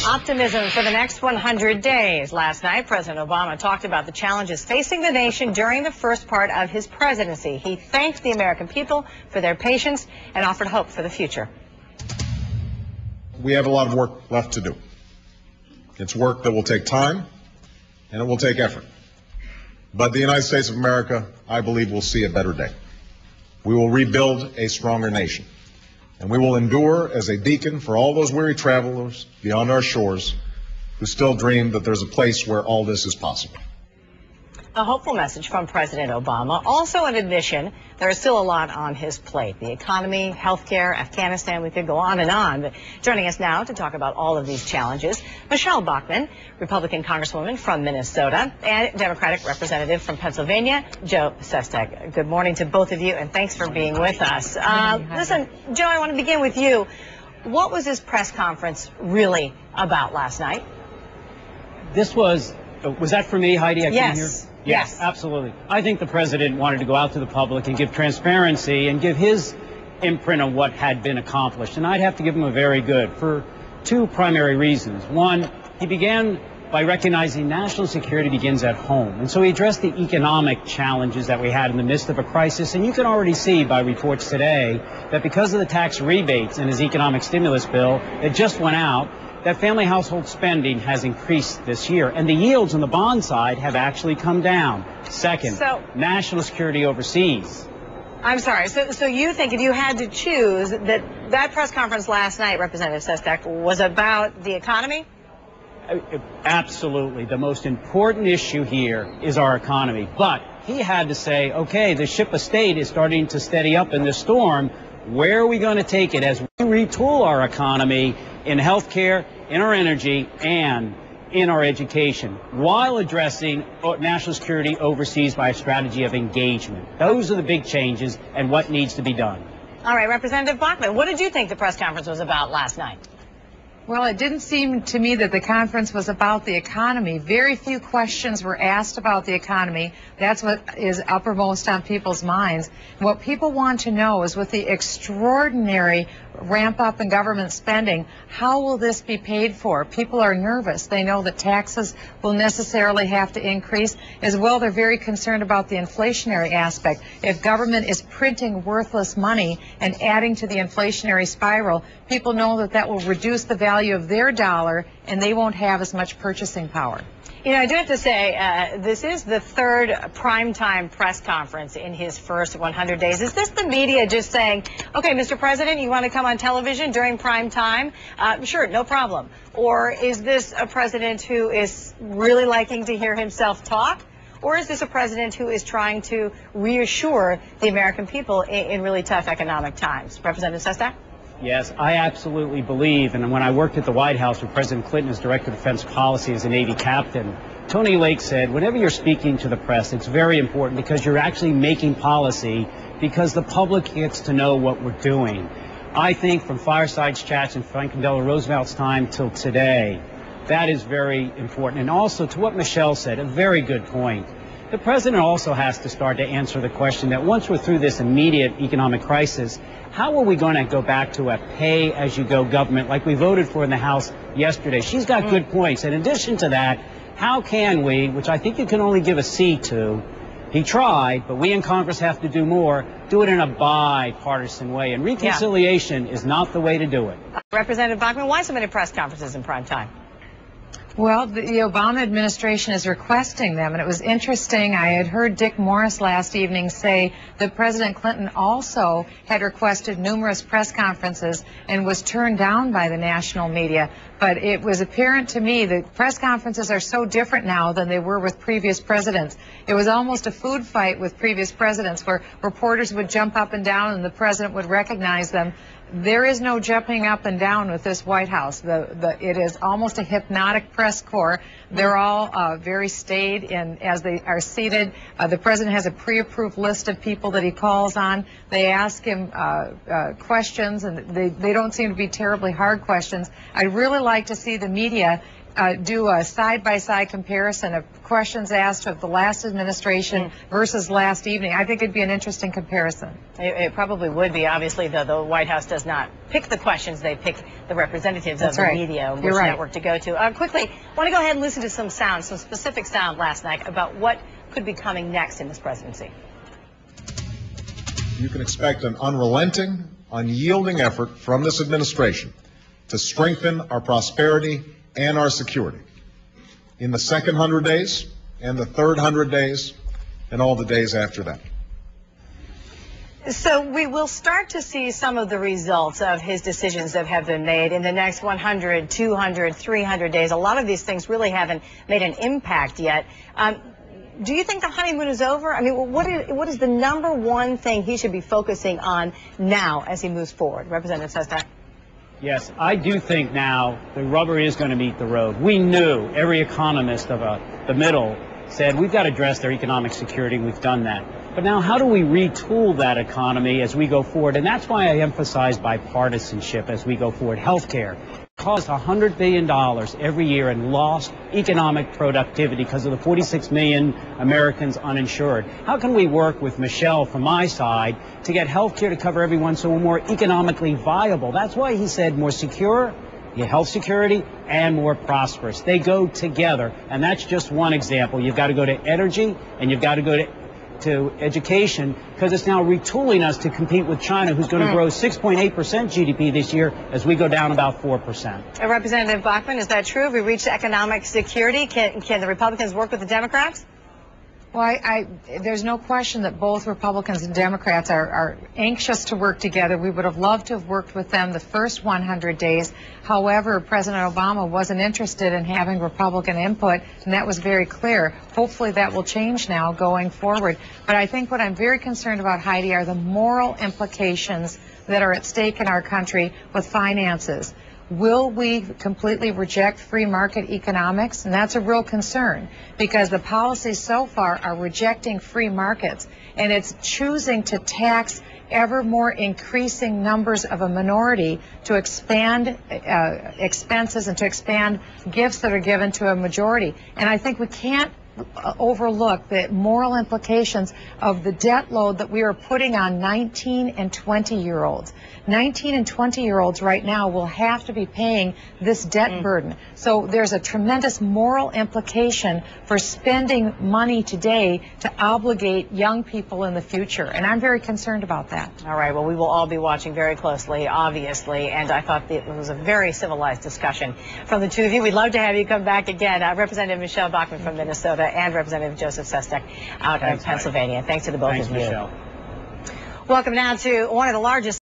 Optimism for the next 100 days. Last night, President Obama talked about the challenges facing the nation during the first part of his presidency. He thanked the American people for their patience and offered hope for the future. We have a lot of work left to do. It's work that will take time and it will take effort. But the United States of America, I believe, will see a better day. We will rebuild a stronger nation. And we will endure as a beacon for all those weary travelers beyond our shores who still dream that there's a place where all this is possible. A hopeful message from President Obama. Also an admission there is still a lot on his plate. The economy, healthcare, Afghanistan, we could go on and on. But joining us now to talk about all of these challenges, Michelle Bachmann, Republican Congresswoman from Minnesota, and Democratic Representative from Pennsylvania, Joe Sesta. Good morning to both of you, and thanks for being with us. Listen, Joe, I want to begin with you. What was this press conference really about last night? This was that for me, Heidi? I yes. Came here? Yes, absolutely. I think the president wanted to go out to the public and give transparency and give his imprint on what had been accomplished. And I'd have to give him a very good for two primary reasons. One, he began by recognizing national security begins at home. And so he addressed the economic challenges that we had in the midst of a crisis. And you can already see by reports today that because of the tax rebates in his economic stimulus bill that just went out, that family household spending has increased this year, and the yields on the bond side have actually come down. Second, national security overseas. I'm sorry. So you think if you had to choose that press conference last night, Representative Sestak, was about the economy? Absolutely. The most important issue here is our economy. But he had to say, okay, the ship of state is starting to steady up in this storm. Where are we going to take it as we retool our economy in healthcare, in our energy, and in our education, while addressing national security overseas by a strategy of engagement? Those are the big changes and what needs to be done. All right, Representative Bachmann, what did you think the press conference was about last night? Well, it didn't seem to me that the conference was about the economy. Very few questions were asked about the economy. That's what is uppermost on people's minds. What people want to know is, with the extraordinary ramp up in government spending, how will this be paid for? People are nervous. They know that taxes will necessarily have to increase. As well, they're very concerned about the inflationary aspect. If government is printing worthless money and adding to the inflationary spiral, people know that that will reduce the value of their dollar and they won't have as much purchasing power. You know, I do have to say, this is the third primetime press conference in his first 100 days. Is this the media just saying, okay, Mr. President, you want to come on television during prime time? Sure, no problem. Or is this a president who is really liking to hear himself talk? Or is this a president who is trying to reassure the American people in really tough economic times? Representative Sestak? Yes, I absolutely believe, and when I worked at the White House with President Clinton as Director of Defense Policy as a Navy captain, Tony Lake said, whenever you're speaking to the press, it's very important because you're actually making policy because the public gets to know what we're doing. I think from fireside chats in Franklin Delano Roosevelt's time till today, that is very important. And also to what Michelle said, a very good point. The president also has to start to answer the question that once we're through this immediate economic crisis, how are we going to go back to a pay-as-you-go government like we voted for in the House yesterday? She's got good points. In addition to that, how can we, which I think you can only give a C to, he tried, but we in Congress have to do more, do it in a bipartisan way. And reconciliation is not the way to do it. Representative Bachmann, why so many press conferences in prime time? Well, the Obama administration is requesting them, and it was interesting. I had heard Dick Morris last evening say that President Clinton also had requested numerous press conferences and was turned down by the national media. But it was apparent to me that press conferences are so different now than they were with previous presidents. It was almost a food fight with previous presidents where reporters would jump up and down and the president would recognize them. There is no jumping up and down with this White House. It is almost a hypnotic press corps. They're all very staid, and as they are seated, the president has a pre-approved list of people that he calls on. They ask him questions, and they don't seem to be terribly hard questions. I'd really like to see the media do a side-by-side comparison of questions asked of the last administration versus last evening. I think it'd be an interesting comparison. It probably would be. Obviously, the White House does not pick the questions. They pick the representatives of the media, which network to go to. Quickly, I want to go ahead and listen to some sound, some specific sound last night about what could be coming next in this presidency. You can expect an unrelenting, unyielding effort from this administration to strengthen our prosperity and our security in the second 100 days and the third 100 days and all the days after that. So we will start to see some of the results of his decisions that have been made in the next 100, 200, 300 days. A lot of these things really haven't made an impact yet. Do you think the honeymoon is over? I mean, what is the number one thing he should be focusing on now as he moves forward? Representative Sestak. Yes, I do think now the rubber is going to meet the road. We knew, every economist of the middle said we've got to address their economic security. We've done that. But now how do we retool that economy as we go forward? And that's why I emphasize bipartisanship as we go forward. Healthcare costs $100 billion every year in lost economic productivity because of the 46 million Americans uninsured. How can we work with Michelle from my side to get healthcare to cover everyone so we're more economically viable? That's why he said more secure, health security, and more prosperous. They go together, and that's just one example. You've got to go to energy, and you've got to go to education, because it's now retooling us to compete with China, who's going to grow 6.8% GDP this year as we go down about 4%. Representative Bachmann, is that true? Have we reached economic security? Can the Republicans work with the Democrats? Well, there's no question that both Republicans and Democrats are anxious to work together. We would have loved to have worked with them the first 100 days. However, President Obama wasn't interested in having Republican input, and that was very clear. Hopefully that will change now going forward. But I think what I'm very concerned about, Heidi, are the moral implications that are at stake in our country with finances. Will we completely reject free market economics? And that's a real concern, because the policies so far are rejecting free markets, and it's choosing to tax ever more increasing numbers of a minority to expand expenses and to expand gifts that are given to a majority. And I think we can't overlook the moral implications of the debt load that we are putting on 19 and 20-year-olds. 19 and 20-year-olds right now will have to be paying this debt burden. So there's a tremendous moral implication for spending money today to obligate young people in the future. And I'm very concerned about that. All right. Well, we will all be watching very closely, obviously. And I thought it was a very civilized discussion from the two of you. We'd love to have you come back again. Representative Michelle Bachmann from Minnesota and Representative Joseph Sestak out of Pennsylvania. Thanks to the both of you. Michelle. Welcome now to one of the largest